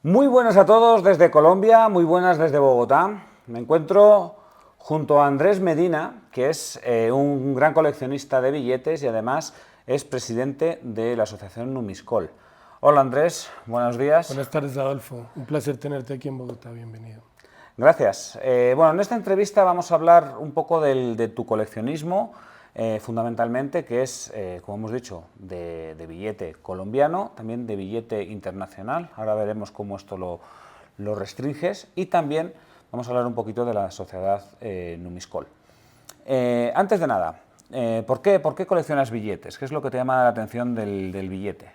Muy buenas a todos desde Colombia, muy buenas desde Bogotá. Me encuentro junto a Andrés Medina, que es un gran coleccionista de billetes y además es presidente de la asociación Numiscol. Hola Andrés, buenos días. Buenas tardes, Adolfo. Un placer tenerte aquí en Bogotá. Bienvenido. Gracias. Bueno, en esta entrevista vamos a hablar un poco de tu coleccionismo, fundamentalmente, que es, como hemos dicho, de billete colombiano, también de billete internacional. Ahora veremos cómo esto lo restringes. Y también vamos a hablar un poquito de la sociedad Numiscol. Antes de nada, ¿por qué coleccionas billetes? ¿Qué es lo que te llama la atención del billete?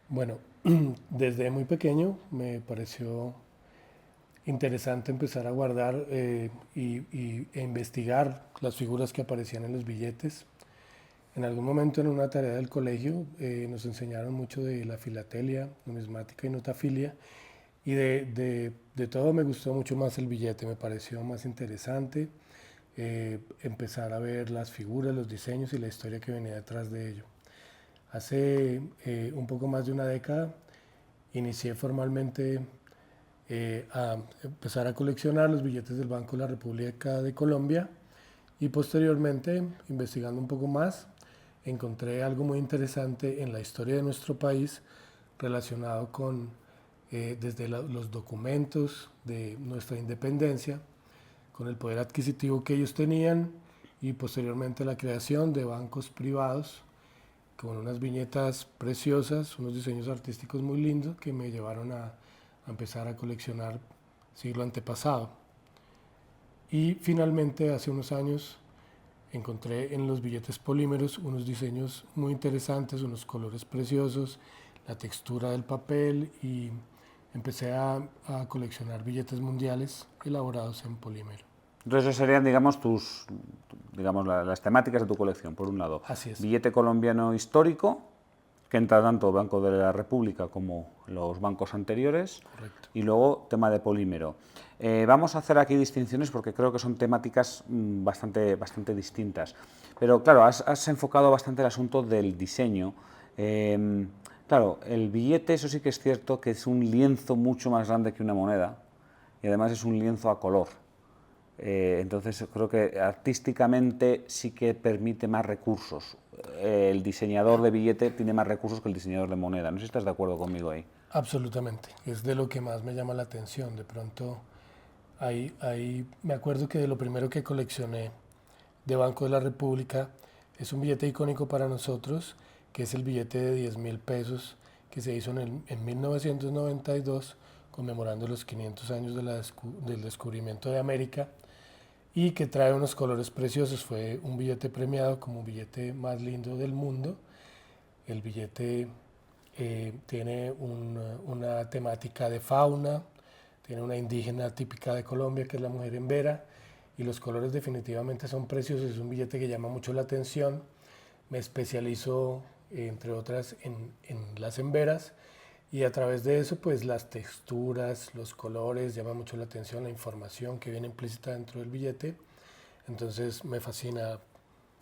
Bueno, desde muy pequeño me pareció interesante empezar a guardar e investigar las figuras que aparecían en los billetes. En algún momento en una tarea del colegio nos enseñaron mucho de la filatelia, numismática y notafilia, y de todo me gustó mucho más el billete, me pareció más interesante empezar a ver las figuras, los diseños y la historia que venía detrás de ello. Hace un poco más de una década inicié formalmente a empezar a coleccionar los billetes del Banco de la República de Colombia y posteriormente, investigando un poco más, encontré algo muy interesante en la historia de nuestro país relacionado con desde los documentos de nuestra independencia, con el poder adquisitivo que ellos tenían y posteriormente la creación de bancos privados con unas viñetas preciosas, unos diseños artísticos muy lindos que me llevaron a empezar a coleccionar siglo antepasado. Y finalmente, hace unos años, encontré en los billetes polímeros unos diseños muy interesantes, unos colores preciosos, la textura del papel y empecé a coleccionar billetes mundiales elaborados en polímero. Entonces, esas serían, digamos, las temáticas de tu colección. Por un lado, Así es. billete colombiano histórico, que entra tanto Banco de la República como los bancos anteriores, Correcto. y luego tema de polímero. Vamos a hacer aquí distinciones porque creo que son temáticas bastante distintas. Pero claro, has enfocado bastante el asunto del diseño. Claro, el billete, eso sí que es cierto, que es un lienzo mucho más grande que una moneda, y además es un lienzo a color. Entonces creo que artísticamente sí que permite más recursos. El diseñador de billete tiene más recursos que el diseñador de moneda. No sé si estás de acuerdo conmigo ahí. Absolutamente. Es de lo que más me llama la atención. De pronto, ahí me acuerdo que de lo primero que coleccioné de Banco de la República es un billete icónico para nosotros, que es el billete de 10.000 pesos que se hizo en 1992, conmemorando los 500 años del descubrimiento de América y que trae unos colores preciosos. Fue un billete premiado como billete más lindo del mundo. El billete tiene una temática de fauna, tiene una indígena típica de Colombia que es la mujer embera y los colores definitivamente son preciosos, es un billete que llama mucho la atención. Me especializo, entre otras, en las emberas y a través de eso pues las texturas, los colores, llama mucho la atención la información que viene implícita dentro del billete. Entonces me fascina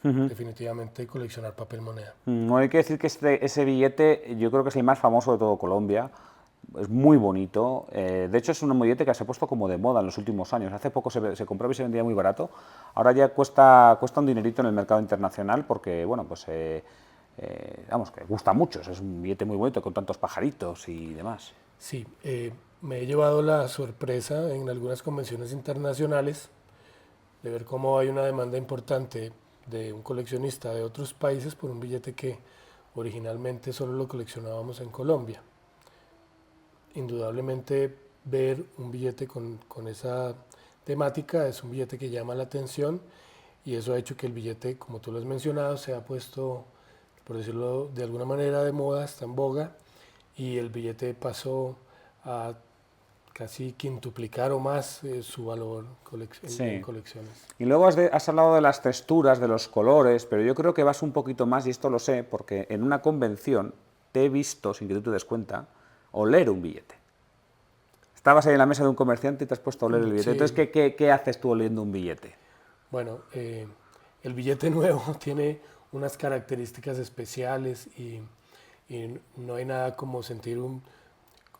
definitivamente coleccionar papel moneda. No hay que decir que ese billete yo creo que es el más famoso de todo Colombia. Es muy bonito. De hecho, es un billete que se ha puesto como de moda en los últimos años. Hace poco se compraba y se vendía muy barato. Ahora ya cuesta un dinerito en el mercado internacional porque, bueno, pues vamos, que gusta mucho. Es un billete muy bonito con tantos pajaritos y demás. Sí, me he llevado la sorpresa en algunas convenciones internacionales de ver cómo hay una demanda importante de un coleccionista de otros países por un billete que originalmente solo lo coleccionábamos en Colombia. Indudablemente ver un billete con esa temática es un billete que llama la atención y eso ha hecho que el billete, como tú lo has mencionado, se ha puesto, por decirlo de alguna manera, de moda, está en boga y el billete pasó a casi quintuplicar o más su valor en Sí. colecciones. Y luego has hablado de las texturas, de los colores, pero yo creo que vas un poquito más, y esto lo sé, porque en una convención te he visto, sin que tú te des cuenta, oler un billete. Estabas ahí en la mesa de un comerciante y te has puesto a oler el billete. Sí, Entonces, ¿qué haces tú oliendo un billete? bueno, el billete nuevo tiene unas características especiales y no hay nada como sentir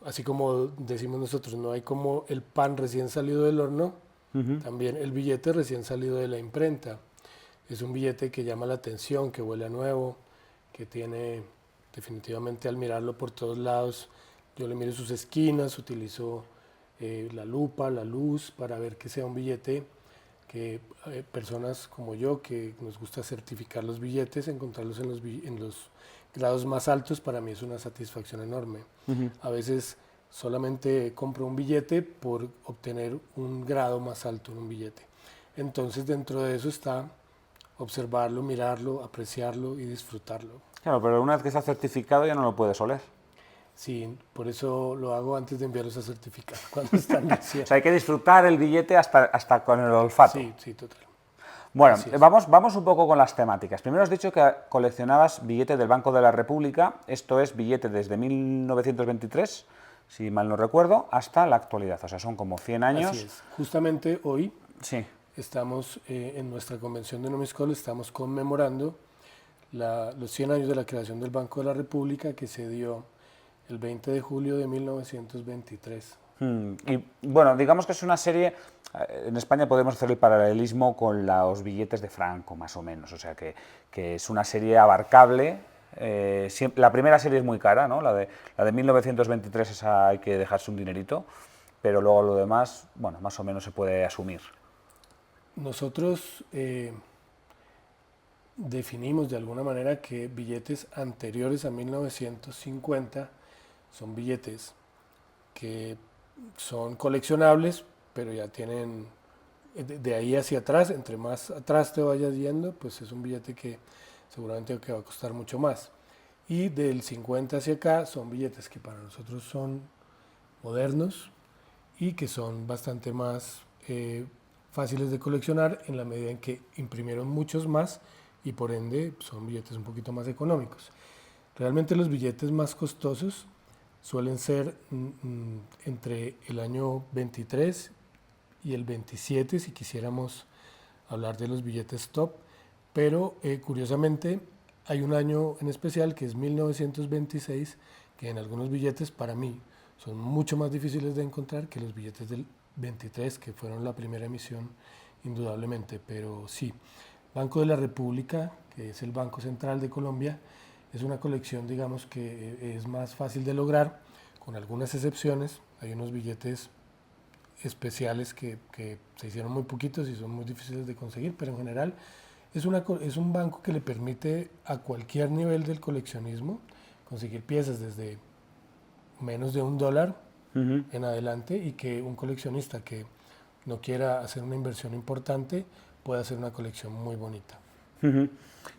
así como decimos nosotros, no hay como el pan recién salido del horno, también el billete recién salido de la imprenta. Es un billete que llama la atención, que huele a nuevo, que tiene definitivamente al mirarlo por todos lados, yo le miro sus esquinas, utilizo la lupa, la luz para ver que sea un billete que personas como yo que nos gusta certificar los billetes, encontrarlos en los grados más altos, para mí es una satisfacción enorme. A veces solamente compro un billete por obtener un grado más alto en un billete. Entonces dentro de eso está observarlo, mirarlo, apreciarlo y disfrutarlo. Claro, pero una vez que está certificado ya no lo puedes oler. Sí, por eso lo hago antes de enviarlos a certificar, cuando están recién. O sea, hay que disfrutar el billete hasta con el olfato. Sí, sí, total. Bueno, vamos un poco con las temáticas. Primero has dicho que coleccionabas billetes del Banco de la República, esto es billete desde 1923, si mal no recuerdo, hasta la actualidad. O sea, son como 100 años. Así es. Justamente hoy Sí. estamos en nuestra convención de Nomiscol, estamos conmemorando los 100 años de la creación del Banco de la República, que se dio el 20 de julio de 1923. Y bueno, digamos que es una serie, en España podemos hacer el paralelismo con los billetes de Franco, más o menos, o sea que es una serie abarcable. La primera serie es muy cara, ¿no? La de 1923, esa hay que dejarse un dinerito, pero luego lo demás, bueno, más o menos se puede asumir. Nosotros definimos de alguna manera que billetes anteriores a 1950 son billetes que son coleccionables, pero ya tienen de ahí hacia atrás, entre más atrás te vayas yendo, pues es un billete que seguramente que va a costar mucho más. Y del 50 hacia acá son billetes que para nosotros son modernos y que son bastante más fáciles de coleccionar en la medida en que imprimieron muchos más y por ende son billetes un poquito más económicos. Realmente los billetes más costosos suelen ser entre el año 23 y el 27, si quisiéramos hablar de los billetes top, pero curiosamente hay un año en especial que es 1926, que en algunos billetes para mí son mucho más difíciles de encontrar que los billetes del 23, que fueron la primera emisión indudablemente, pero sí, Banco de la República, que es el Banco Central de Colombia, es una colección, digamos, que es más fácil de lograr, con algunas excepciones. Hay unos billetes especiales que se hicieron muy poquitos y son muy difíciles de conseguir, pero en general es un banco que le permite a cualquier nivel del coleccionismo conseguir piezas desde menos de $1 en adelante, y que un coleccionista que no quiera hacer una inversión importante pueda hacer una colección muy bonita.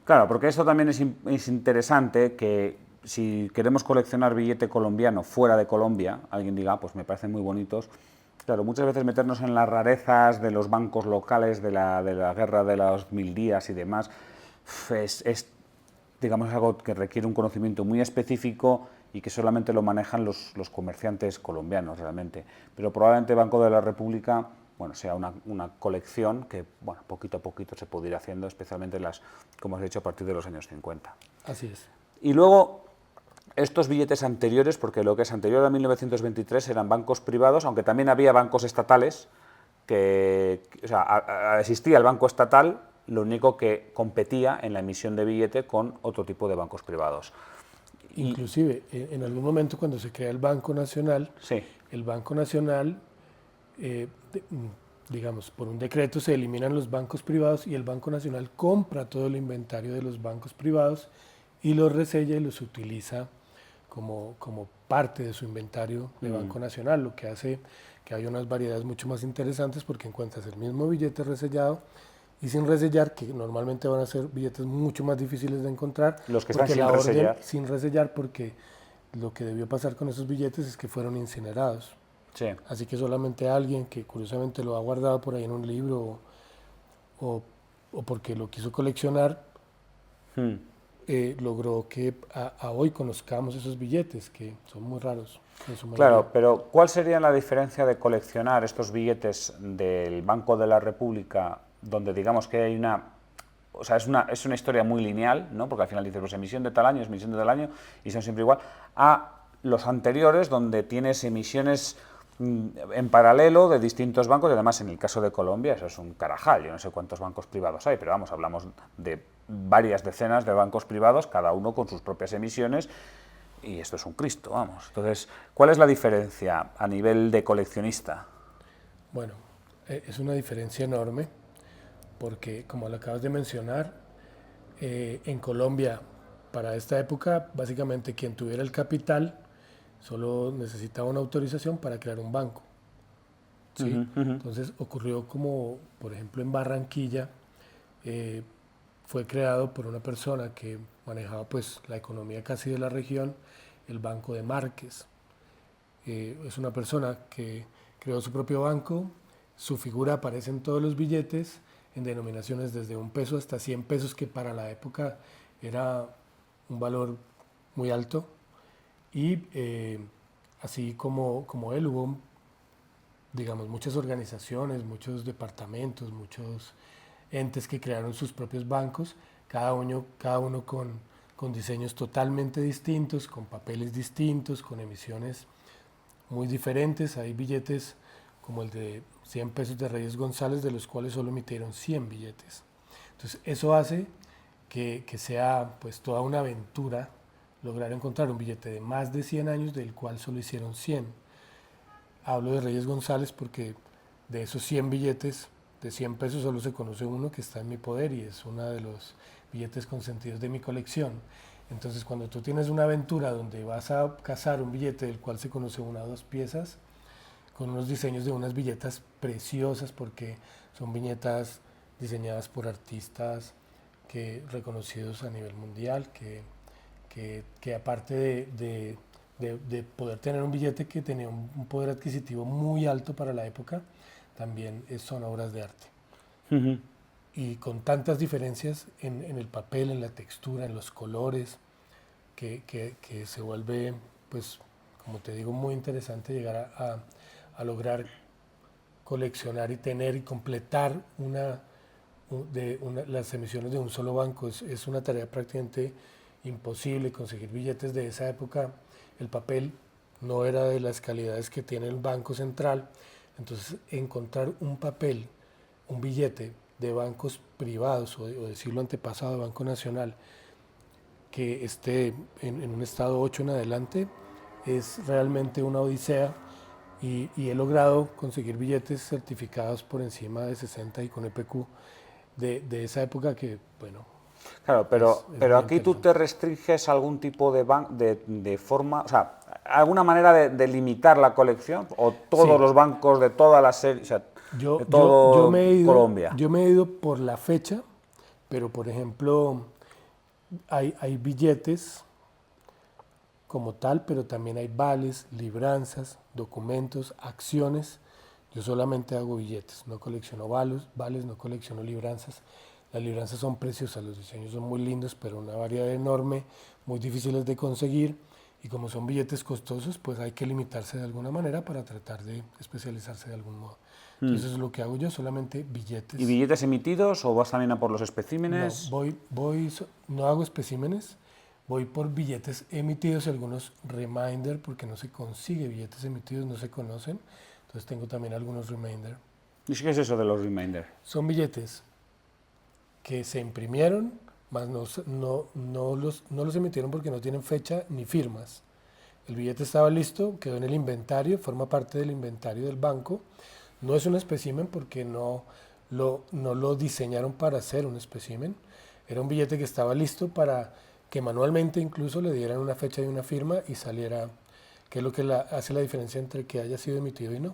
Claro, porque esto también es interesante, que si queremos coleccionar billete colombiano fuera de Colombia, alguien diga, pues me parecen muy bonitos. Claro, muchas veces meternos en las rarezas de los bancos locales de la guerra de los 1000 días y demás, es digamos, algo que requiere un conocimiento muy específico y que solamente lo manejan los comerciantes colombianos realmente. Pero probablemente Banco de la República, bueno, sea una colección que, bueno, poquito a poquito se puede ir haciendo, especialmente como has dicho, a partir de los años 50. Así es. Y luego, estos billetes anteriores, porque lo que es anterior a 1923 eran bancos privados, aunque también había bancos estatales, o sea, existía el banco estatal, lo único que competía en la emisión de billete con otro tipo de bancos privados. Inclusive, en algún momento cuando se crea el Banco Nacional, Sí. el Banco Nacional, digamos, por un decreto se eliminan los bancos privados y el Banco Nacional compra todo el inventario de los bancos privados y los resella y los utiliza como parte de su inventario de Banco Nacional, lo que hace que haya unas variedades mucho más interesantes, porque encuentras el mismo billete resellado y sin resellar, que normalmente van a ser billetes mucho más difíciles de encontrar. Los que están sin resellar. Sin resellar, porque lo que debió pasar con esos billetes es que fueron incinerados. Sí. Así que solamente alguien que curiosamente lo ha guardado por ahí en un libro o porque lo quiso coleccionar, logró que a hoy conozcamos esos billetes, que son muy raros en su mayoría. Claro, pero ¿cuál sería la diferencia de coleccionar estos billetes del Banco de la República, donde digamos que hay o sea, es una historia muy lineal, ¿no? Porque al final dices, pues emisión de tal año, es emisión de tal año, y son siempre igual, a los anteriores, donde tienes emisiones en paralelo de distintos bancos, y además en el caso de Colombia eso es un carajal, yo no sé cuántos bancos privados hay, pero vamos, hablamos de varias decenas de bancos privados, cada uno con sus propias emisiones, y esto es un Cristo, vamos. Entonces, ¿cuál es la diferencia a nivel de coleccionista? Bueno, es una diferencia enorme porque, como lo acabas de mencionar, en Colombia, para esta época, básicamente quien tuviera el capital solo necesitaba una autorización para crear un banco. ¿Sí? Entonces ocurrió como, por ejemplo, en Barranquilla, eh, fue creado por una persona que manejaba pues la economía casi de la región, el Banco de Márquez. Es una persona que creó su propio banco, su figura aparece en todos los billetes, en denominaciones desde 1 peso hasta 100 pesos, que para la época era un valor muy alto. Y así como él, hubo, digamos, muchas organizaciones, muchos departamentos, muchos entes que crearon sus propios bancos, cada uno con diseños totalmente distintos, con papeles distintos, con emisiones muy diferentes. Hay billetes como el de 100 pesos de Reyes González, de los cuales solo emitieron 100 billetes. Entonces eso hace que sea pues toda una aventura lograr encontrar un billete de más de 100 años del cual solo hicieron 100. Hablo de Reyes González porque de esos 100 billetes de 100 pesos solo se conoce uno que está en mi poder y es uno de los billetes consentidos de mi colección. Entonces, cuando tú tienes una aventura donde vas a cazar un billete del cual se conoce 1 o 2 piezas, con unos diseños de unas billetas preciosas, porque son viñetas diseñadas por artistas reconocidos a nivel mundial, que aparte de poder tener un billete que tenía un poder adquisitivo muy alto para la época, también son obras de arte. Y con tantas diferencias en el papel, en la textura, en los colores, que se vuelve, pues, como te digo, muy interesante llegar a lograr coleccionar y tener y completar las emisiones de un solo banco. Es una tarea prácticamente imposible conseguir billetes de esa época. El papel no era de las calidades que tiene el Banco Central, entonces encontrar un papel, un billete de bancos privados o del siglo antepasado, Banco Nacional, que esté en un estado 8 en adelante, es realmente una odisea, y he logrado conseguir billetes certificados por encima de 60 y con EPQ de esa época que, bueno, Claro, pero muy aquí tú te interesante. restringes a algún tipo de forma, o sea, alguna manera de limitar la colección, o todos Sí, los bancos de toda la serie, o sea, de yo todo Colombia. me he ido por la fecha, pero por ejemplo, hay billetes como tal, pero también hay vales, libranzas, documentos, acciones. Yo solamente hago billetes, no colecciono vales, no colecciono libranzas. Las libranzas son preciosas, los diseños son muy lindos, pero una variedad enorme, muy difíciles de conseguir. Y como son billetes costosos, pues hay que limitarse de alguna manera para tratar de especializarse de algún modo. Entonces, eso es lo que hago yo, solamente ¿Y billetes. billetes emitidos o vas también a por los No, especímenes? no hago especímenes, voy por billetes emitidos y algunos reminder, porque no se consigue billetes emitidos, no se conocen. Entonces tengo también algunos reminder. ¿Y qué es eso de los remainder? Son billetes que se imprimieron, más no los emitieron porque no tienen fecha ni firmas. El billete estaba listo, quedó en el inventario, forma parte del inventario del banco. No es un espécimen porque no lo diseñaron para hacer un espécimen. Era un billete que estaba listo para que manualmente incluso le dieran una fecha y una firma y saliera, que es lo que hace la diferencia entre que haya sido emitido y no.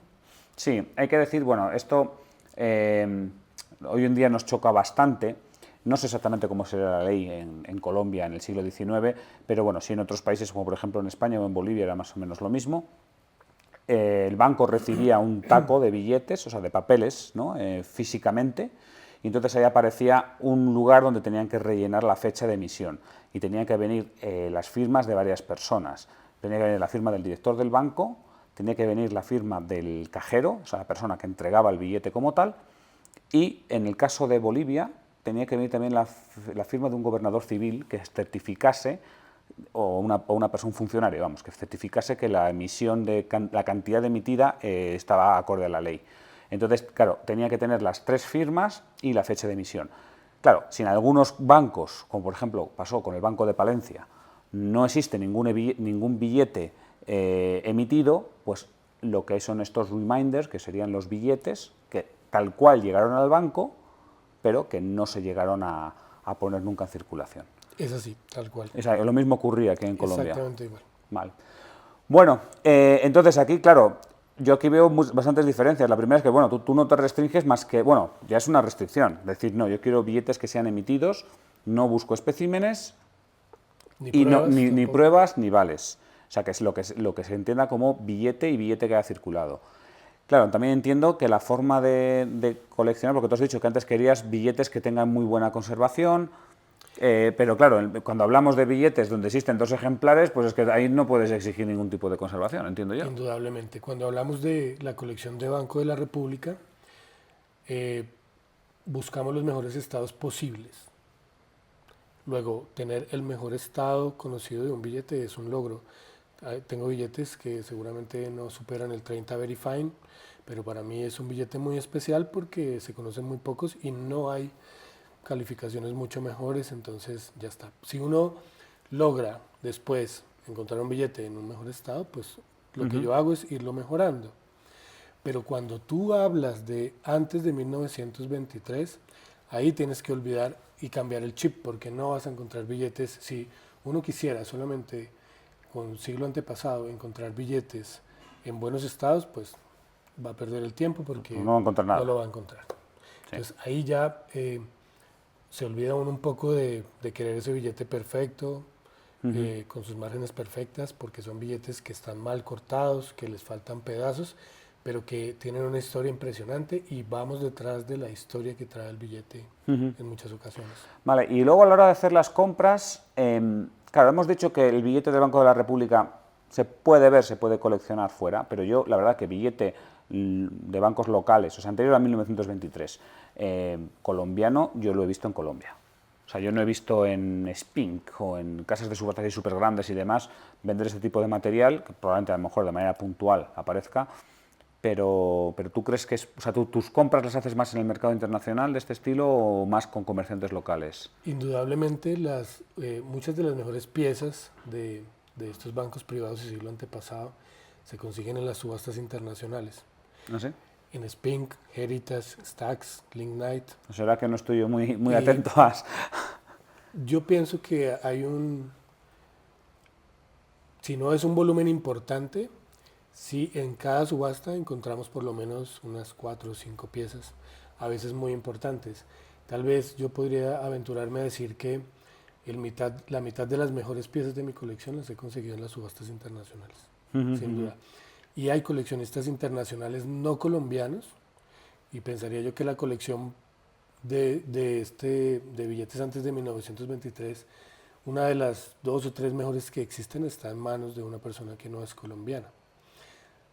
Sí, hay que decir, bueno, esto hoy en día nos choca bastante. No sé exactamente cómo será la ley en Colombia en el siglo XIX, pero bueno, sí en otros países, como por ejemplo en España o en Bolivia, era más o menos lo mismo. El banco recibía un taco de billetes, o sea, de papeles, ¿no? Físicamente, y entonces ahí aparecía un lugar donde tenían que rellenar la fecha de emisión, y tenían que venir las firmas de varias personas. Tenía que venir la firma del director del banco, tenía que venir la firma del cajero, o sea, la persona que entregaba el billete como tal, y en el caso de Bolivia tenía que venir también la firma de un gobernador civil que certificase o una persona, un funcionario, vamos, que certificase que la emisión la cantidad emitida estaba acorde a la ley. Entonces, claro, tenía que tener las 3 firmas y la fecha de emisión. Claro, si en algunos bancos, como por ejemplo pasó con el Banco de Palencia, no existe ningún billete emitido, pues lo que hay son estos reminders, que serían los billetes que tal cual llegaron al banco, pero que no se llegaron a poner nunca en circulación. Es así, tal cual. Lo mismo ocurría aquí en Colombia. Exactamente igual. Vale. Bueno, entonces aquí, claro, yo aquí veo bastantes diferencias. La primera es que, bueno, tú no te restringes más que, bueno, ya es una restricción. Decir, no, yo quiero billetes que sean emitidos, no busco especímenes y ni pruebas ni vales. O sea, que es lo que se entienda como billete y billete que haya circulado. Claro, también entiendo que la forma de coleccionar, porque tú has dicho que antes querías billetes que tengan muy buena conservación, pero claro, cuando hablamos de billetes donde existen 2 ejemplares, pues es que ahí no puedes exigir ningún tipo de conservación, entiendo yo. Indudablemente. Cuando hablamos de la colección de Banco de la República, buscamos los mejores estados posibles. Luego, tener el mejor estado conocido de un billete es un logro. Tengo billetes que seguramente no superan el 30 Verifine, pero para mí es un billete muy especial porque se conocen muy pocos y no hay calificaciones mucho mejores, entonces ya está. Si uno logra después encontrar un billete en un mejor estado, pues lo que yo hago es irlo mejorando. Pero cuando tú hablas de antes de 1923, ahí tienes que olvidar y cambiar el chip, porque no vas a encontrar billetes. Si uno quisiera solamente con siglo antepasado encontrar billetes en buenos estados, pues va a perder el tiempo porque no va a encontrar nada. no lo va a encontrar. Sí. Entonces ahí ya se olvida uno un poco de querer ese billete perfecto, con sus márgenes perfectas, porque son billetes que están mal cortados, que les faltan pedazos, pero que tienen una historia impresionante y vamos detrás de la historia que trae el billete en muchas ocasiones. Vale, y luego a la hora de hacer las compras, claro, hemos dicho que el billete del Banco de la República se puede ver, se puede coleccionar fuera, pero yo, la verdad, que billete de bancos locales, o sea, anterior a 1923, colombiano, yo lo he visto en Colombia. O sea, yo no he visto en Spink o en casas de subastas súper grandes y demás vender este tipo de material, que probablemente a lo mejor de manera puntual aparezca, pero tú crees que o sea, tus compras las haces más en el mercado internacional de este estilo o más con comerciantes locales? Indudablemente, muchas de las mejores piezas de estos bancos privados del siglo antepasado se consiguen en las subastas internacionales. ¿No sé? En Spink, Heritage, Stax, Linknight. ¿Será que no estoy yo muy atento a...? Yo pienso que si no es un volumen importante, sí en cada subasta encontramos por lo menos unas 4 o 5 piezas, a veces muy importantes. Tal vez yo podría aventurarme a decir que la mitad de las mejores piezas de mi colección las he conseguido en las subastas internacionales, sin duda. Y hay coleccionistas internacionales no colombianos, y pensaría yo que la colección de billetes antes de 1923, una de las 2 o 3 mejores que existen está en manos de una persona que no es colombiana.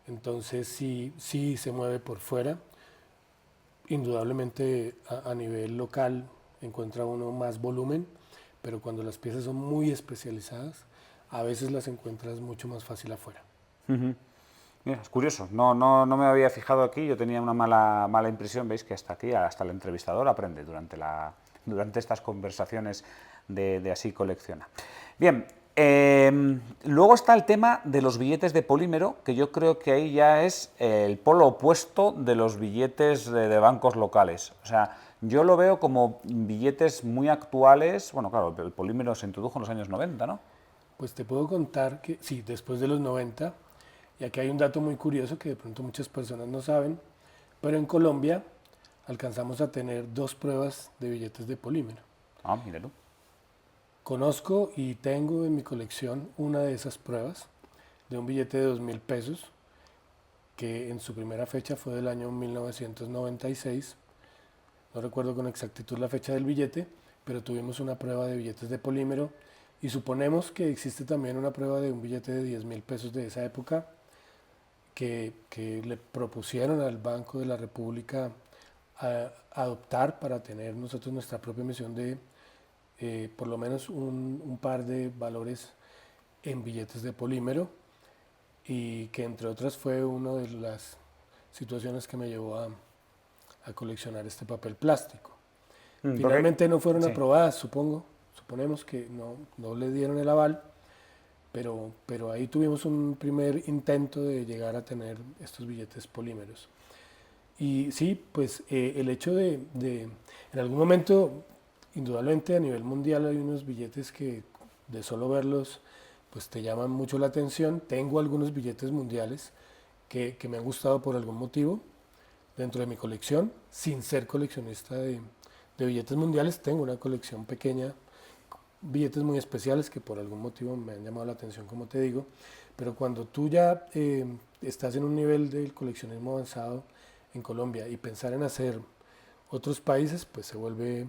Entonces sí se mueve por fuera. Indudablemente a nivel local encuentra uno más volumen, pero cuando las piezas son muy especializadas, a veces las encuentras mucho más fácil afuera. Mira, es curioso, no me había fijado aquí, yo tenía una mala impresión, veis que hasta aquí, hasta el entrevistador aprende durante estas conversaciones de Así Colecciona. Bien, luego está el tema de los billetes de polímero, que yo creo que ahí ya es el polo opuesto de los billetes de bancos locales. O sea, yo lo veo como billetes muy actuales. Bueno, claro, el polímero se introdujo en los años 90, ¿no? Pues te puedo contar que sí, después de los 90, y aquí hay un dato muy curioso que de pronto muchas personas no saben, pero en Colombia alcanzamos a tener 2 pruebas de billetes de polímero. Ah, míralo. Conozco y tengo en mi colección una de esas pruebas de un billete de 2.000 pesos que en su primera fecha fue del año 1996. No recuerdo con exactitud la fecha del billete, pero tuvimos una prueba de billetes de polímero y suponemos que existe también una prueba de un billete de 10.000 pesos de esa época que le propusieron al Banco de la República adoptar para tener nosotros nuestra propia emisión de por lo menos un par de valores en billetes de polímero y que entre otras fue una de las situaciones que me llevó a coleccionar este papel plástico. Porque, Finalmente no fueron sí. aprobadas, suponemos que no le dieron el aval, pero ahí tuvimos un primer intento de llegar a tener estos billetes polímeros. Y sí, pues el hecho en algún momento, indudablemente a nivel mundial hay unos billetes que de solo verlos, pues te llaman mucho la atención. Tengo algunos billetes mundiales que me han gustado por algún motivo dentro de mi colección, sin ser coleccionista de billetes mundiales. Tengo una colección pequeña, billetes muy especiales que por algún motivo me han llamado la atención, como te digo, pero cuando tú ya estás en un nivel del coleccionismo avanzado en Colombia y pensar en hacer otros países, pues se vuelve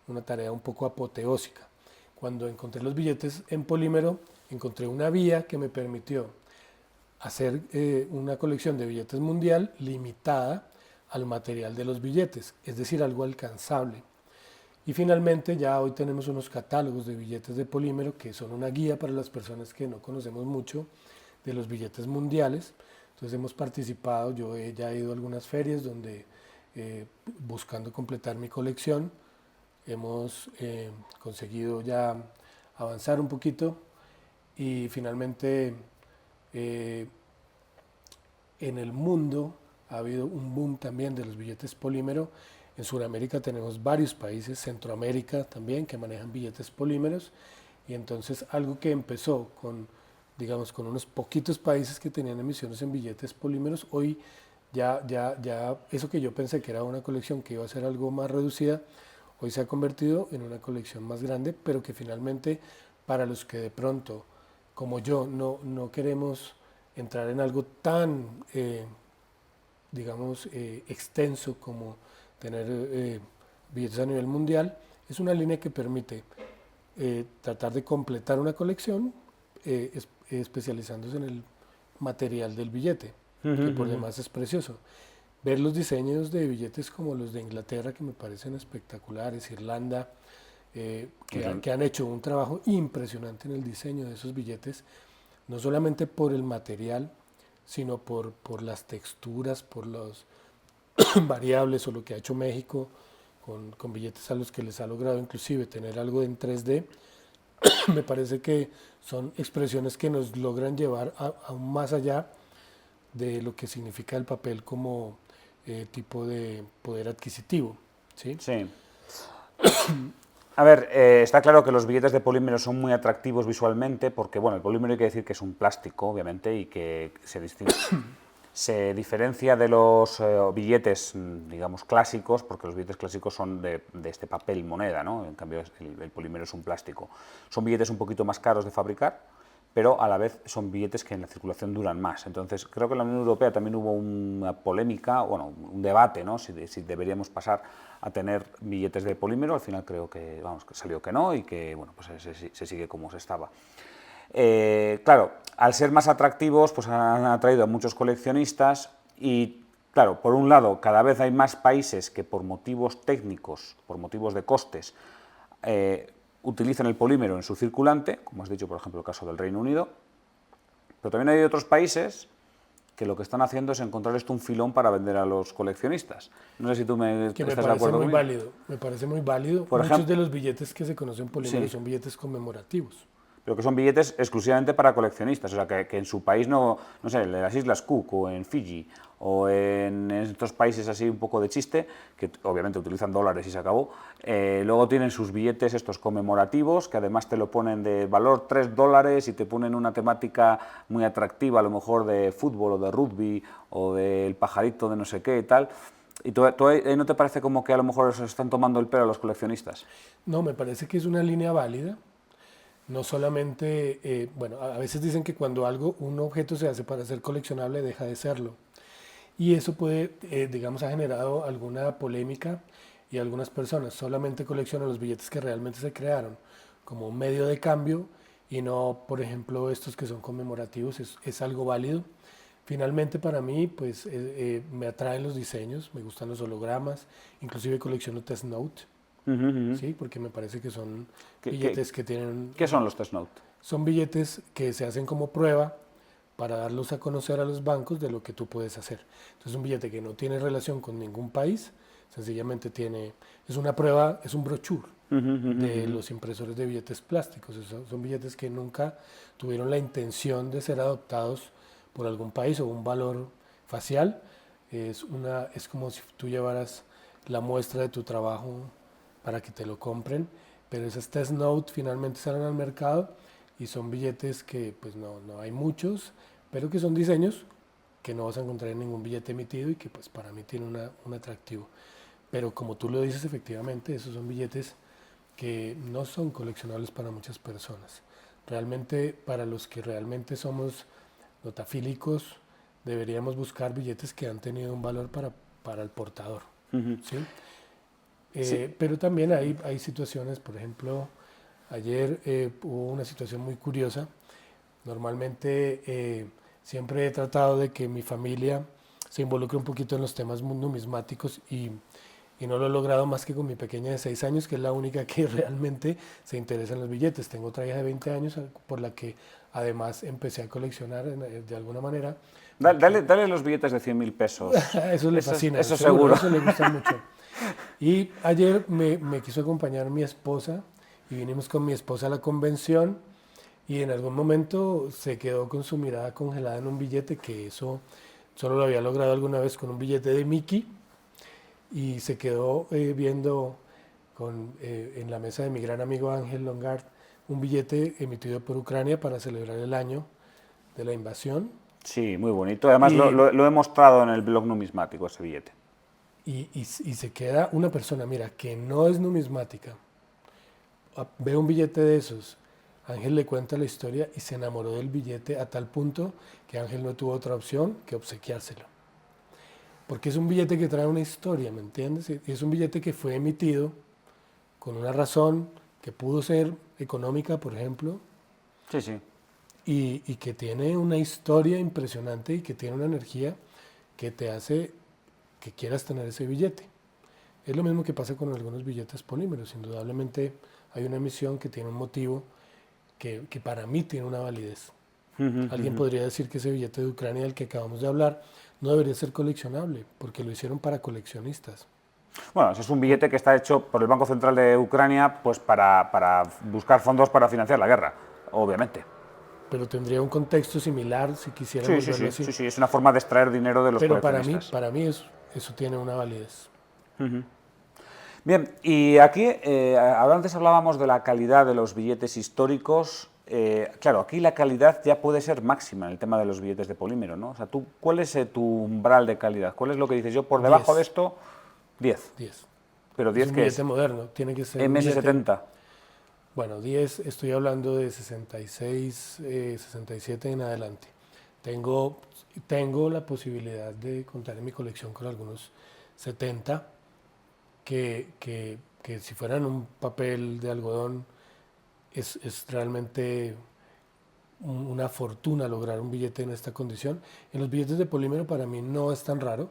una tarea un poco apoteósica. Cuando encontré los billetes en polímero, encontré una vía que me permitió hacer una colección de billetes mundial limitada al material de los billetes, es decir, algo alcanzable. Y finalmente ya hoy tenemos unos catálogos de billetes de polímero que son una guía para las personas que no conocemos mucho de los billetes mundiales. Entonces hemos participado, yo ya he ido a algunas ferias donde buscando completar mi colección hemos conseguido ya avanzar un poquito y finalmente eh, en el mundo ha habido un boom también de los billetes polímero. En Sudamérica tenemos varios países, Centroamérica también, que manejan billetes polímeros. Y entonces algo que empezó con, digamos, con unos poquitos países que tenían emisiones en billetes polímeros, hoy ya eso que yo pensé que era una colección que iba a ser algo más reducida, hoy se ha convertido en una colección más grande, pero que finalmente para los que de pronto, como yo, no queremos entrar en algo tan, digamos, extenso como tener billetes a nivel mundial, es una línea que permite tratar de completar una colección especializándose en el material del billete, que por demás es precioso. Ver los diseños de billetes como los de Inglaterra, que me parecen espectaculares, Irlanda, que han hecho un trabajo impresionante en el diseño de esos billetes, no solamente por el material, sino por las texturas, por los variables o lo que ha hecho México con billetes a los que les ha logrado inclusive tener algo en 3D. Me parece que son expresiones que nos logran llevar aún más allá de lo que significa el papel como tipo de poder adquisitivo. ¿Sí? Sí. A ver, está claro que los billetes de polímero son muy atractivos visualmente porque, bueno, el polímero hay que decir que es un plástico, obviamente, y que se diferencia de los billetes, digamos, clásicos, porque los billetes clásicos son de este papel moneda, ¿no? En cambio, el polímero es un plástico. Son billetes un poquito más caros de fabricar, pero a la vez son billetes que en la circulación duran más. Entonces, creo que en la Unión Europea también hubo una polémica, bueno, un debate, ¿no? Si deberíamos pasar a tener billetes de polímero. Al final creo que, vamos, que salió que no y que, bueno, pues se sigue como se estaba. Claro, al ser más atractivos, pues han atraído a muchos coleccionistas y, claro, por un lado, cada vez hay más países que por motivos técnicos, por motivos de costes, utilizan el polímero en su circulante, como has dicho, por ejemplo, el caso del Reino Unido, pero también hay otros países que lo que están haciendo es encontrar esto un filón para vender a los coleccionistas. No sé si tú estás de acuerdo conmigo. Me parece muy válido. Por Muchos ejemplo, de los billetes que se conocen polímeros sí, son billetes conmemorativos. pero que son billetes exclusivamente para coleccionistas, o sea, que en su país no sé, en las Islas Cook o en Fiji o en estos países así un poco de chiste, que obviamente utilizan dólares y se acabó, luego tienen sus billetes estos conmemorativos, que además te lo ponen de valor $3 y te ponen una temática muy atractiva, a lo mejor de fútbol o de rugby o del pajarito de no sé qué y tal. ¿Y tú no te parece como que a lo mejor se están tomando el pelo a los coleccionistas? No, me parece que es una línea válida. No solamente, bueno, a veces dicen que cuando un objeto se hace para ser coleccionable, deja de serlo. Y eso puede, digamos, ha generado alguna polémica y algunas personas solamente coleccionan los billetes que realmente se crearon como un medio de cambio y no, por ejemplo, estos que son conmemorativos, es algo válido. Finalmente para mí, pues me atraen los diseños, me gustan los hologramas, inclusive colecciono Test Note, ¿sí? Porque me parece que son ¿Qué, billetes que tienen... qué son los test note? son billetes que se hacen como prueba para darlos a conocer a los bancos de lo que tú puedes hacer. Entonces, un billete que no tiene relación con ningún país, sencillamente es una prueba, es un brochure de los impresores de billetes plásticos. Son billetes que nunca tuvieron la intención de ser adoptados por algún país o un valor facial. Es como si tú llevaras la muestra de tu trabajo para que te lo compren, pero esas test note finalmente salen al mercado y son billetes que pues no hay muchos, pero que son diseños que no vas a encontrar en ningún billete emitido y que pues para mí tiene un atractivo. Pero como tú lo dices, efectivamente, esos son billetes que no son coleccionables para muchas personas. Realmente, para los que realmente somos notafílicos, deberíamos buscar billetes que han tenido un valor para el portador. ¿Sí? Sí. Pero también hay situaciones, por ejemplo, ayer hubo una situación muy curiosa. Normalmente siempre he tratado de que mi familia se involucre un poquito en los temas numismáticos y no lo he logrado más que con mi pequeña de 6 años, que es la única que realmente se interesa en los billetes. Tengo otra hija de 20 años por la que además empecé a coleccionar de alguna manera. Dale los billetes de 100.000 pesos. Eso le fascina, Eso seguro, seguro. eso le gusta mucho. Y ayer me quiso acompañar mi esposa y vinimos con mi esposa a la convención y en algún momento se quedó con su mirada congelada en un billete que eso solo lo había logrado alguna vez con un billete de Mickey y se quedó viendo en la mesa de mi gran amigo Ángel Longard un billete emitido por Ucrania para celebrar el año de la invasión. Sí, muy bonito. Además, Y, lo he mostrado en el blog numismático, ese billete. y se queda una persona, mira, que no es numismática, ve un billete de esos, Ángel le cuenta la historia y se enamoró del billete a tal punto que Ángel no tuvo otra opción que obsequiárselo. Porque es un billete que trae una historia, ¿me entiendes? Y es un billete que fue emitido con una razón que pudo ser económica, por ejemplo, Sí, sí. y que tiene una historia impresionante y que tiene una energía que te hace que quieras tener ese billete. Es lo mismo que pasa con algunos billetes polímeros. Indudablemente hay una emisión que tiene un motivo que para mí tiene una validez. Alguien podría decir que ese billete de Ucrania del que acabamos de hablar no debería ser coleccionable porque lo hicieron para coleccionistas. Bueno, ese es un billete que está hecho por el Banco Central de Ucrania pues para buscar fondos para financiar la guerra, obviamente. Pero tendría un contexto similar si Sí, quisiéramos sí, verlo sí, así. sí, sí, es una forma de extraer dinero de los Pero coleccionistas. para mí eso tiene una validez. Bien, y aquí, antes hablábamos de la calidad de los billetes históricos. Claro, aquí la calidad ya puede ser máxima en el tema de los billetes de polímero, ¿no? O sea, ¿cuál es tu umbral de calidad? ¿Cuál es lo que dices? Yo por debajo de 10, esto, 10. 10. ¿Pero Es 10 un qué billete es? moderno, tiene que ser un billete. MS70. Bueno, 10, estoy hablando de 66, 67 en adelante. Tengo, tengo la posibilidad de contar en mi colección con algunos 70 que si fueran un papel de algodón es realmente una fortuna lograr un billete en esta condición. En los billetes de polímero para mí no es tan raro,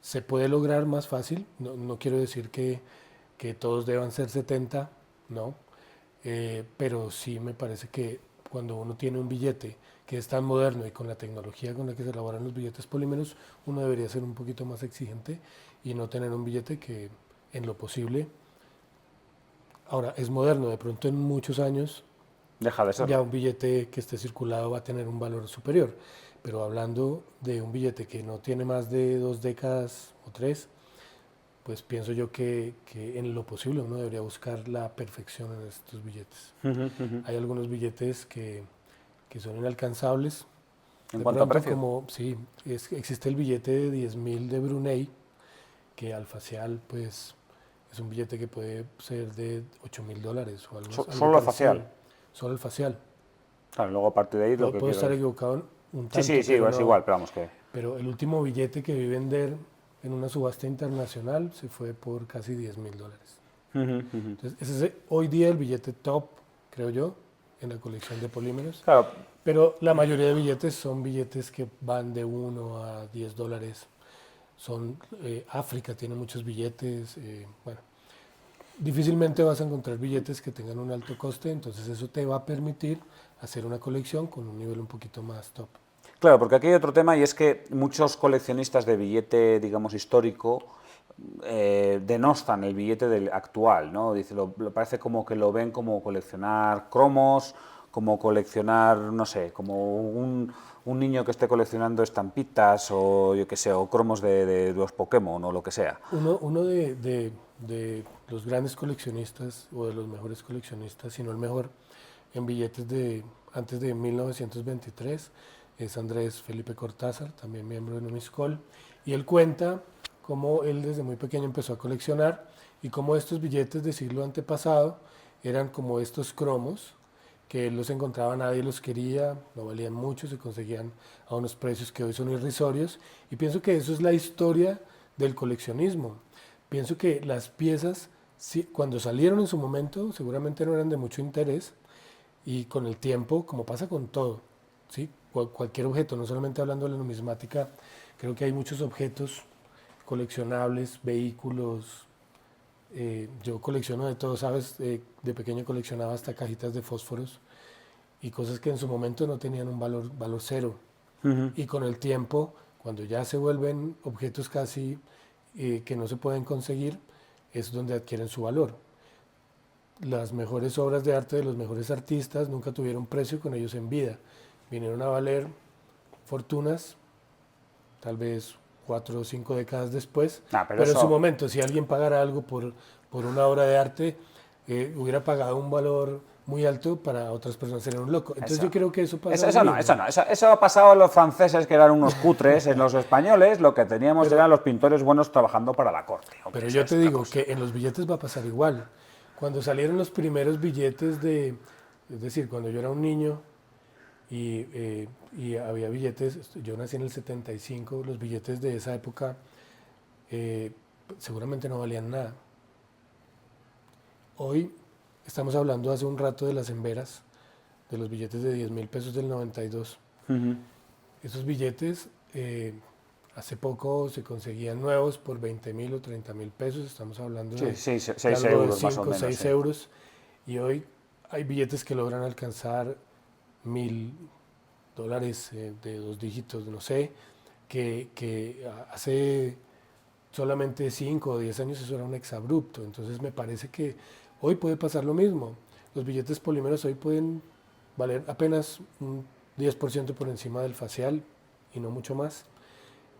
se puede lograr más fácil, no quiero decir que todos deban ser 70, no, pero sí me parece que cuando uno tiene un billete que es tan moderno y con la tecnología con la que se elaboran los billetes polímeros, uno debería ser un poquito más exigente y no tener un billete que en lo posible, ahora es moderno, de pronto en muchos años Deja de ya serlo. un billete que esté circulado va a tener un valor superior, pero hablando de un billete que no tiene más de 2 décadas o 3, pues pienso yo que en lo posible uno debería buscar la perfección en estos billetes. Hay algunos billetes que son inalcanzables. En De cuanto a pronto, precio. como sí, existe el billete de 10.000 de Brunei, que al facial, pues es un billete que puede ser de $8.000 o algo Solo el parecido. facial. Solo el facial. Claro, luego a partir de ahí lo que Puedo estar quieras. equivocado un Sí, sí, tanto, sí, pero es no. igual, pero vamos que. Pero el último billete que vi vender en una subasta internacional se fue por casi $10.000. Entonces, ese es hoy día el billete top, creo yo, en la colección de polímeros. Claro, Pero la mayoría de billetes son billetes que van de $1 a $10. África tiene muchos billetes. Bueno, Difícilmente vas a encontrar billetes que tengan un alto coste, entonces eso te va a permitir hacer una colección con un nivel un poquito más top. Claro, porque aquí hay otro tema y es que muchos coleccionistas de billete, digamos, histórico, denostan el billete del actual, ¿no? Dice, parece como que lo ven como coleccionar cromos, como coleccionar, no sé, como un niño que esté coleccionando estampitas o yo qué sé, o cromos de los Pokémon o lo que sea. Uno de los grandes coleccionistas o de los mejores coleccionistas, si no el mejor, en billetes de antes de 1923 es Andrés Felipe Cortázar, también miembro de Numiscol, y él cuenta cómo él desde muy pequeño empezó a coleccionar y cómo estos billetes de siglo antepasado eran como estos cromos que él los encontraba, nadie los quería, no valían mucho, se conseguían a unos precios que hoy son irrisorios. Y pienso que eso es la historia del coleccionismo. Pienso que las piezas, cuando salieron en su momento, seguramente no eran de mucho interés y con el tiempo, como pasa con todo, ¿sí? Cualquier objeto, no solamente hablando de la numismática, creo que hay muchos objetos coleccionables, vehículos, yo colecciono de todo, ¿sabes? De pequeño coleccionaba hasta cajitas de fósforos y cosas que en su momento no tenían un valor cero. Y con el tiempo, cuando ya se vuelven objetos casi que no se pueden conseguir, es donde adquieren su valor. Las mejores obras de arte de los mejores artistas nunca tuvieron precio con ellos en vida. Vinieron a valer fortunas, tal vez 4 o 5 décadas después, Nah, pero pero en su eso, momento, si alguien pagara algo por una obra de arte, hubiera pagado un valor muy alto, para otras personas sería un loco. Entonces eso. yo creo que eso pasa lo Eso no, eso mismo. no, eso ha pasado a los franceses que eran unos cutres, en los españoles lo que teníamos Pero, eran los pintores buenos trabajando para la corte, hombre, pero eso yo es te otra digo cosa. que en los billetes va a pasar igual. Cuando salieron los primeros billetes es decir, cuando yo era un niño y había billetes, yo nací en el 75, los billetes de esa época eh, seguramente no valían nada. Hoy estamos hablando hace un rato de las emberas, de los billetes de 10.000 pesos del 92. Esos billetes hace poco se conseguían nuevos por 20.000 o 30.000 pesos, estamos hablando Sí, de, sí, de 6 algo de euros más o 5 o menos, 6 sí. euros y hoy hay billetes que logran alcanzar 1.000 dólares de 2 dígitos, no sé, que hace solamente 5 o 10 años eso era un exabrupto. Entonces me parece que hoy puede pasar lo mismo. Los billetes polímeros hoy pueden valer apenas un 10% por encima del facial y no mucho más.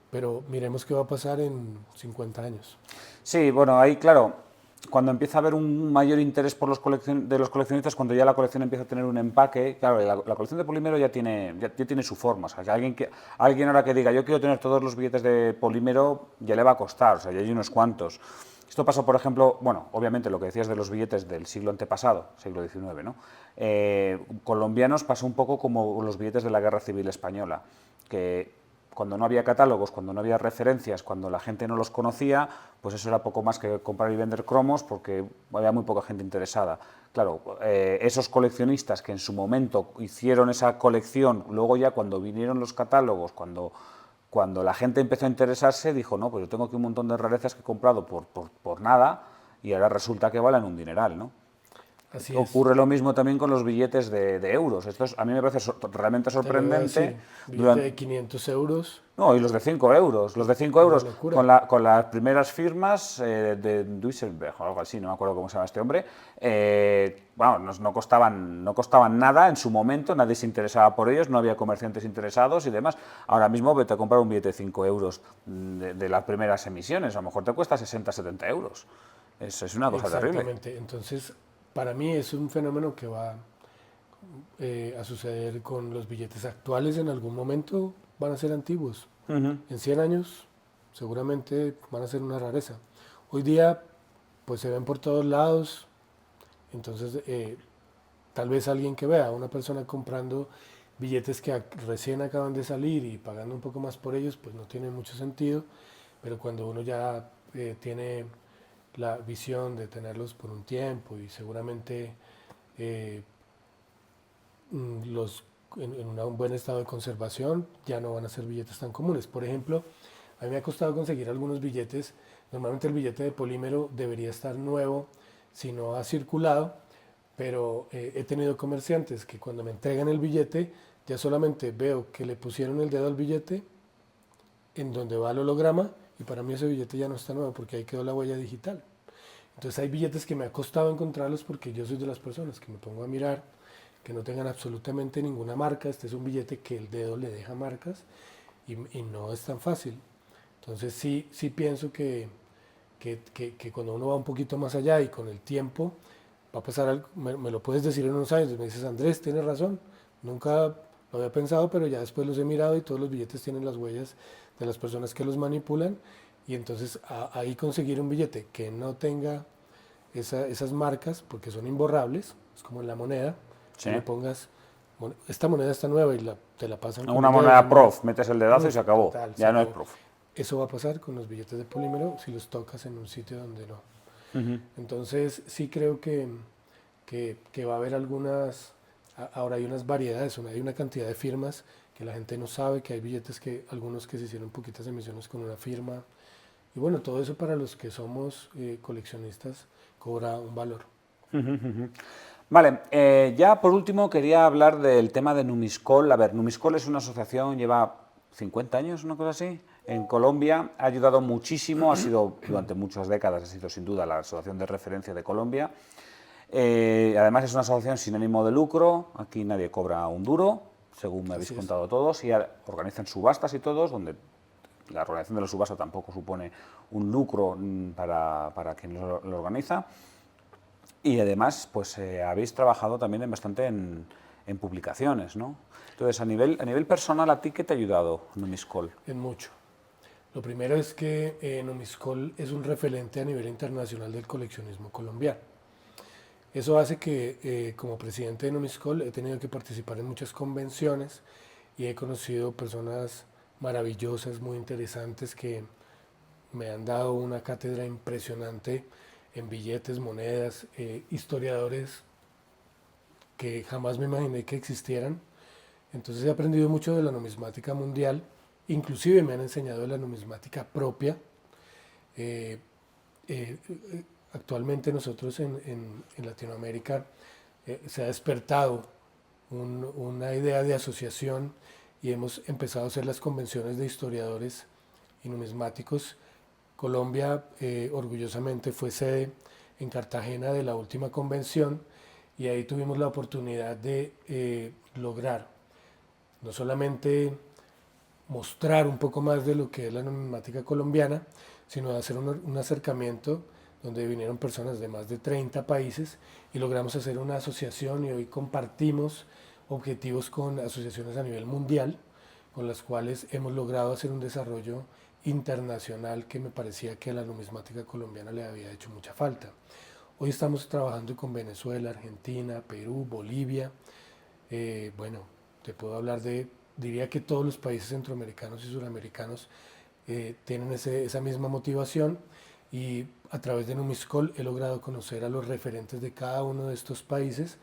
Pero miremos qué va a pasar en 50 años. Sí, bueno, ahí claro, cuando empieza a haber un mayor interés por de los coleccionistas, cuando ya la colección empieza a tener un empaque, claro, la colección de polímero ya tiene su forma, o sea, alguien ahora que diga yo quiero tener todos los billetes de polímero, ya le va a costar, o sea, ya hay unos cuantos. Esto pasó, por ejemplo, bueno, obviamente lo que decías de los billetes del siglo antepasado, siglo XIX, ¿no? Colombianos pasó un poco como los billetes de la Guerra Civil Española, que cuando no había catálogos, cuando no había referencias, cuando la gente no los conocía, pues eso era poco más que comprar y vender cromos porque había muy poca gente interesada. Claro, esos coleccionistas que en su momento hicieron esa colección, luego ya cuando vinieron los catálogos, cuando la gente empezó a interesarse, dijo, no, pues yo tengo aquí un montón de rarezas que he comprado por nada y ahora resulta que valen un dineral, ¿no? Así es. Ocurre lo mismo también con los billetes de euros. Esto a mí me parece realmente Te lo voy a sorprendente. decir. Billete Durante, de 500 euros, no, y los de 5 euros. Los de 5 una euros locura. con las primeras firmas de Duisenberg o algo así, no me acuerdo cómo se llama este hombre. Bueno, no costaban nada en su momento, nadie se interesaba por ellos, no había comerciantes interesados y demás. Ahora mismo vete a comprar un billete de 5 euros de las primeras emisiones, a lo mejor te cuesta 60, 70 euros. Es una cosa terrible. Exactamente. Entonces, para mí es un fenómeno que va a suceder con los billetes actuales. En algún momento van a ser antiguos. En 100 años seguramente van a ser una rareza. Hoy día pues se ven por todos lados. Entonces tal vez alguien que vea a una persona comprando billetes que recién acaban de salir y pagando un poco más por ellos, pues no tiene mucho sentido. Pero cuando uno ya tiene la visión de tenerlos por un tiempo y seguramente eh, los en un buen estado de conservación ya no van a ser billetes tan comunes. Por ejemplo, a mí me ha costado conseguir algunos billetes. Normalmente el billete de polímero debería estar nuevo si no ha circulado, pero he tenido comerciantes que cuando me entregan el billete, ya solamente veo que le pusieron el dedo al billete en donde va el holograma y para mí ese billete ya no está nuevo porque ahí quedó la huella digital. Entonces hay billetes que me ha costado encontrarlos porque yo soy de las personas que me pongo a mirar que no tengan absolutamente ninguna marca. Este es un billete que el dedo le deja marcas y no es tan fácil. Entonces sí pienso que cuando uno va un poquito más allá y con el tiempo va a pasar algo, me lo puedes decir en unos años, me dices, Andrés, tienes razón, nunca lo había pensado, pero ya después los he mirado y todos los billetes tienen las huellas de las personas que los manipulan y entonces ahí conseguir un billete que no tenga esas marcas, porque son imborrables, es como en la moneda, Sí. que le pongas, esta moneda está nueva y te la pasan con Una el dedo, moneda prof, metes el dedazo y se acabó. total, se Ya no es acabó. prof. Eso va a pasar con los billetes de polímero si los tocas en un sitio donde no. Entonces sí creo que va a haber algunas, ahora hay unas variedades, hay una cantidad de firmas que la gente no sabe, que hay billetes que, algunos que se hicieron poquitas emisiones con una firma. Y bueno, todo eso para los que somos coleccionistas cobra un valor. Vale, ya por último quería hablar del tema de Numiscol. A ver, Numiscol es una asociación, lleva 50 años, una cosa así, en Colombia, ha ayudado muchísimo, ha sido durante muchas décadas, ha sido sin duda la asociación de referencia de Colombia. Además es una asociación sin ánimo de lucro, aquí nadie cobra un duro, según me habéis contado todos, y organizan subastas y todos, donde la organización de la subasta tampoco supone un lucro para quien lo organiza. Y además, pues habéis trabajado también bastante en publicaciones, ¿no? Entonces, a nivel personal, ¿a ti qué te ha ayudado Numiscol? En mucho. Lo primero es que Numiscol es un referente a nivel internacional del coleccionismo colombiano. Eso hace que como presidente de Numiscol he tenido que participar en muchas convenciones y he conocido personas maravillosas, muy interesantes que me han dado una cátedra impresionante en billetes, monedas, historiadores que jamás me imaginé que existieran. Entonces he aprendido mucho de la numismática mundial, inclusive me han enseñado de la numismática propia. Eh, eh, Actualmente nosotros en Latinoamérica se ha despertado una idea de asociación y hemos empezado a hacer las convenciones de historiadores y numismáticos. Colombia orgullosamente fue sede en Cartagena de la última convención y ahí tuvimos la oportunidad de lograr no solamente mostrar un poco más de lo que es la numismática colombiana, sino de hacer un acercamiento donde vinieron personas de más de 30 países y logramos hacer una asociación y hoy compartimos objetivos con asociaciones a nivel mundial, con las cuales hemos logrado hacer un desarrollo internacional que me parecía que a la numismática colombiana le había hecho mucha falta. Hoy estamos trabajando con Venezuela, Argentina, Perú, Bolivia. Bueno, te puedo hablar diría que todos los países centroamericanos y suramericanos tienen esa misma motivación y a través de Numiscol he logrado conocer a los referentes de cada uno de estos países,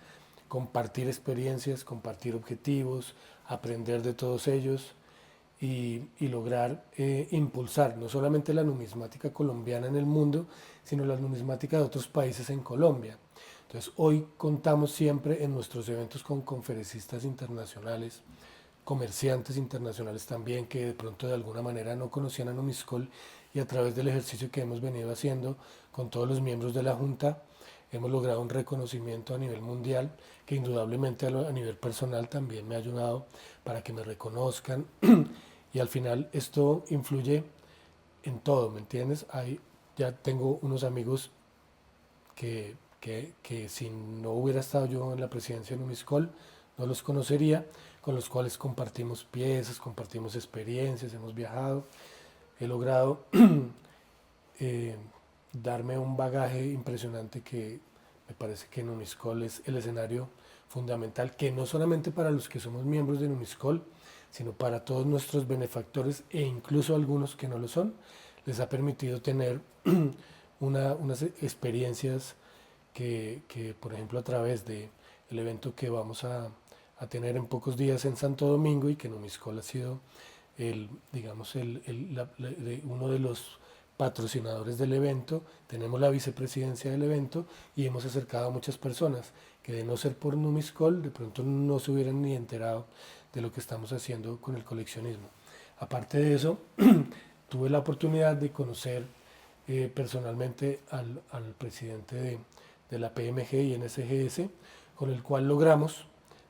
compartir experiencias, compartir objetivos, aprender de todos ellos y lograr impulsar no solamente la numismática colombiana en el mundo, sino la numismática de otros países en Colombia. Entonces hoy contamos siempre en nuestros eventos con conferencistas internacionales, comerciantes internacionales también que de pronto de alguna manera no conocían a Numiscol y a través del ejercicio que hemos venido haciendo con todos los miembros de la Junta hemos logrado un reconocimiento a nivel mundial que indudablemente a nivel personal también me ha ayudado para que me reconozcan y al final esto influye en todo, ¿me entiendes? Ya tengo unos amigos que si no hubiera estado yo en la presidencia de Numiscol, no los conocería, con los cuales compartimos piezas, compartimos experiencias, hemos viajado, he logrado eh, darme un bagaje impresionante que me parece que Numiscol es el escenario fundamental, que no solamente para los que somos miembros de Numiscol, sino para todos nuestros benefactores e incluso algunos que no lo son, les ha permitido tener unas experiencias por ejemplo, a través del evento que vamos a tener en pocos días en Santo Domingo y que Numiscol ha sido digamos, uno de los patrocinadores del evento, tenemos la vicepresidencia del evento y hemos acercado a muchas personas que de no ser por Numiscol de pronto no se hubieran ni enterado de lo que estamos haciendo con el coleccionismo. Aparte de eso, tuve la oportunidad de conocer personalmente al presidente de la PMG y NSGS, con el cual logramos,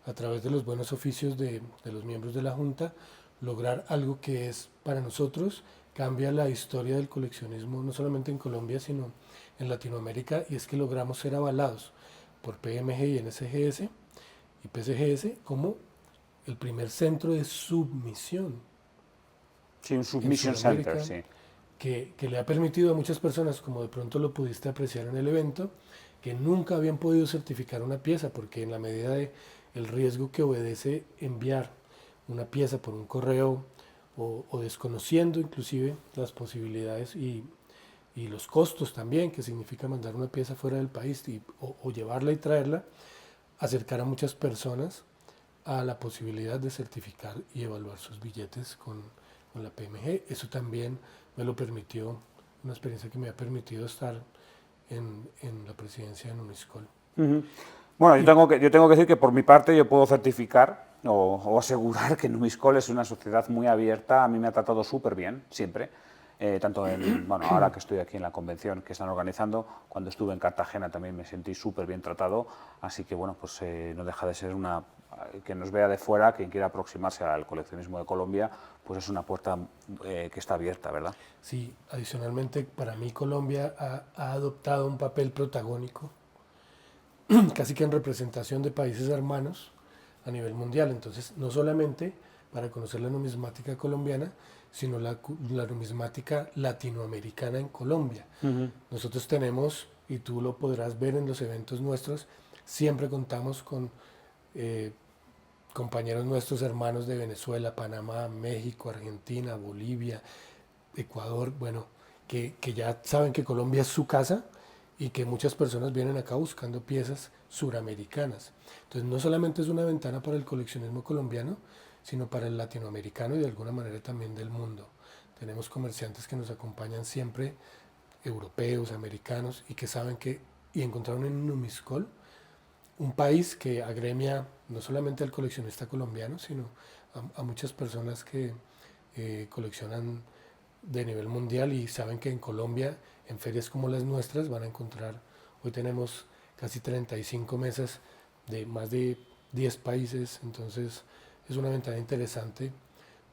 a través de los buenos oficios de los miembros de la Junta, lograr algo que es para nosotros, cambia la historia del coleccionismo no solamente en Colombia, sino en Latinoamérica, y es que logramos ser avalados por PMG y NSGS y PCGS como el primer centro de submisión. Sí, un submission center, sí. Que le ha permitido a muchas personas, como de pronto lo pudiste apreciar en el evento, que nunca habían podido certificar una pieza, porque en la medida de el riesgo que obedece enviar una pieza por un correo o desconociendo inclusive las posibilidades y los costos también que significa mandar una pieza fuera del país o llevarla y traerla, acercar a muchas personas a la posibilidad de certificar y evaluar sus billetes con la PMG. Eso también me lo permitió, una experiencia que me ha permitido estar en la presidencia de Numiscol. Bueno, yo tengo que decir que por mi parte yo puedo certificar o asegurar que Numiscol es una sociedad muy abierta. A mí me ha tratado súper bien, siempre. Tanto bueno, ahora que estoy aquí en la convención que están organizando, cuando estuve en Cartagena también me sentí súper bien tratado, así que bueno, pues no deja de ser que nos vea de fuera, quien quiera aproximarse al coleccionismo de Colombia, pues es una puerta que está abierta, ¿verdad? Sí, adicionalmente para mí Colombia ha adoptado un papel protagónico, casi que en representación de países hermanos a nivel mundial, entonces no solamente para conocer la numismática colombiana, sino la numismática latinoamericana en Colombia. Nosotros tenemos, y tú lo podrás ver en los eventos nuestros, siempre contamos con compañeros nuestros, hermanos de Venezuela, Panamá, México, Argentina, Bolivia, Ecuador, bueno, que ya saben que Colombia es su casa y que muchas personas vienen acá buscando piezas suramericanas. Entonces no solamente es una ventana para el coleccionismo colombiano, sino para el latinoamericano y de alguna manera también del mundo. Tenemos comerciantes que nos acompañan siempre, europeos, americanos, y que saben que, y encontraron en Numiscol un país que agremia no solamente al coleccionista colombiano, sino a muchas personas que coleccionan de nivel mundial y saben que en Colombia, en ferias como las nuestras, van a encontrar, hoy tenemos casi 35 mesas de más de 10 países, entonces es una ventana interesante,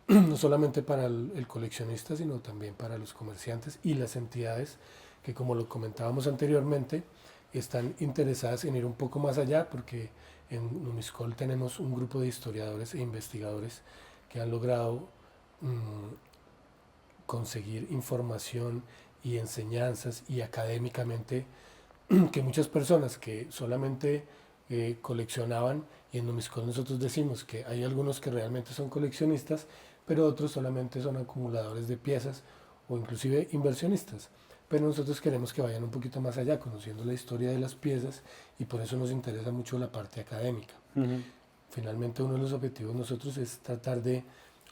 no solamente para el coleccionista, sino también para los comerciantes y las entidades que, como lo comentábamos anteriormente, están interesadas en ir un poco más allá, porque en Numiscol tenemos un grupo de historiadores e investigadores que han logrado conseguir información y enseñanzas y académicamente que muchas personas que solamente coleccionaban, y en Numiscol nosotros decimos que hay algunos que realmente son coleccionistas, pero otros solamente son acumuladores de piezas o inclusive inversionistas. Pero nosotros queremos que vayan un poquito más allá, conociendo la historia de las piezas, y por eso nos interesa mucho la parte académica. Finalmente, uno de los objetivos de nosotros es tratar de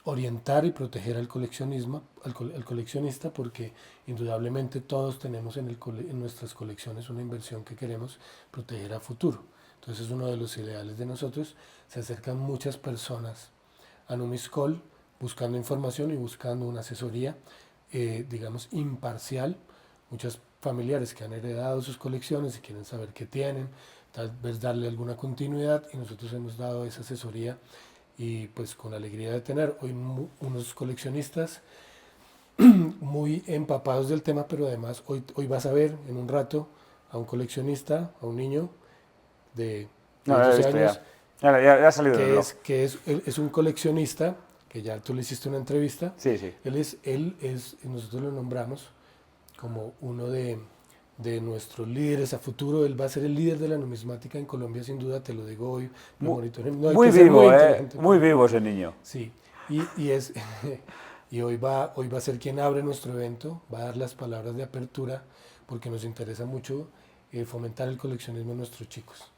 orientar y proteger al coleccionista, porque indudablemente todos tenemos en nuestras colecciones una inversión que queremos proteger a futuro. Entonces es uno de los ideales de nosotros. Se acercan muchas personas a Numiscol buscando información y buscando una asesoría, digamos, imparcial. Muchos familiares que han heredado sus colecciones y quieren saber qué tienen, tal vez darle alguna continuidad, y nosotros hemos dado esa asesoría, y pues con la alegría de tener hoy unos coleccionistas muy empapados del tema, pero además hoy vas a ver en un rato a un coleccionista, a un niño de 12 años, ya ha salido que es un coleccionista, que ya tú le hiciste una entrevista. Sí, sí. Él es, nosotros lo nombramos como uno de nuestros líderes a futuro. Él va a ser el líder de la numismática en Colombia, sin duda, te lo digo hoy. Muy vivo, muy vivo ese niño. Sí, y hoy va a ser quien abre nuestro evento, va a dar las palabras de apertura, porque nos interesa mucho fomentar el coleccionismo en nuestros chicos.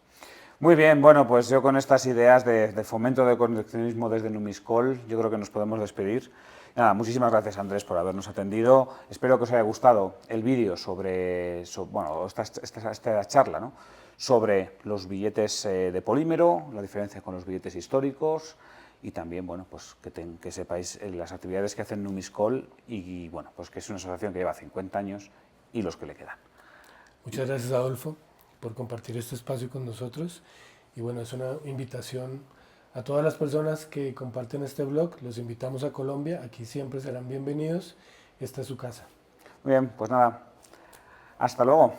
Muy bien, bueno, pues yo con estas ideas de fomento del coleccionismo desde Numiscol, yo creo que nos podemos despedir. Nada, muchísimas gracias, Andrés, por habernos atendido. Espero que os haya gustado el vídeo bueno, esta charla, ¿no?, sobre los billetes de polímero, la diferencia con los billetes históricos y también, bueno, pues que sepáis las actividades que hace Numiscol y, bueno, pues que es una asociación que lleva 50 años y los que le quedan. Muchas gracias, Adolfo, por compartir este espacio con nosotros. Y bueno, es una invitación a todas las personas que comparten este blog. Los invitamos a Colombia, aquí siempre serán bienvenidos. Esta es su casa. Muy bien, pues nada, hasta luego.